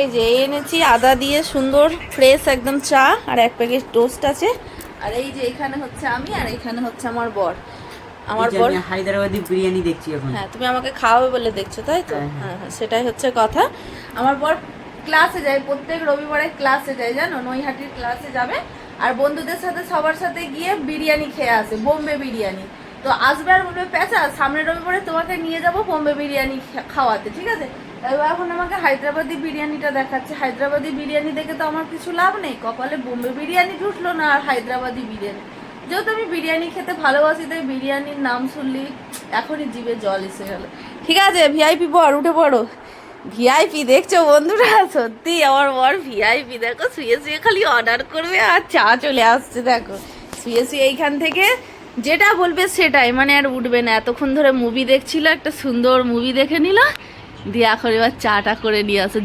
এই যে এনেছি আদা দিয়ে সুন্দর ফ্রেশ একদম চা, আর এক প্যাকেট টোস্ট আছে। আর এই যে এখানে হচ্ছে আমি, আর এখানে হচ্ছে আমার বর। আমার বর হায়দ্রাবাদি বিরিয়ানি দেখছি এখন। হ্যাঁ, তুমি আমাকে খাওয়াবে বলে দেখছো, তাই তো? হ্যাঁ হ্যাঁ, সেটাই হচ্ছে কথা। আমার বর ক্লাসে যায়, প্রত্যেক রবিবারে ক্লাসে যায়, জানো, নৈহাটির ক্লাসে যাবে। আর বন্ধুদের সাথে সবার সাথে গিয়ে বিরিয়ানি খেয়ে আসে, বোম্বে বিরিয়ানি। তো আসবে আর বলবে, পেঁচা সামনের রবিবারে তোমাকে নিয়ে যাব বোম্বে বিরিয়ানি খাওয়াতে, ঠিক আছে? এবার এখন আমাকে হায়দ্রাবাদি বিরিয়ানিটা দেখাচ্ছে। হায়দ্রাবাদি বিরিয়ানি দেখে তো আমার কিছু লাভ নেই, কপালে বোম্বে বিরিয়ানি জুটলো না আর হায়দ্রাবাদি বিরিয়ানি। যেহেতু আমি বিরিয়ানি খেতে ভালোবাসি, তাই বিরিয়ানির নাম শুনলি এখনই জিভে জল এসে গেল। ঠিক আছে, ভিআইপি বর, উঠে পড়ো। ভিআইপি দেখছো বন্ধুরা, সত্যি আমার বর ভিআইপি। দেখো শুয়ে শুয়ে খালি অর্ডার করবে আর চা চলে আসছে। দেখো শুয়ে শুয়ে এইখান থেকে যেটা বলবে সেটাই, মানে আর উঠবে না। এতক্ষণ ধরে মুভি দেখছিল, একটা সুন্দর মুভি দেখে নিল, দিয়ে এখন এবার চাটা করে নিয়ে আসে।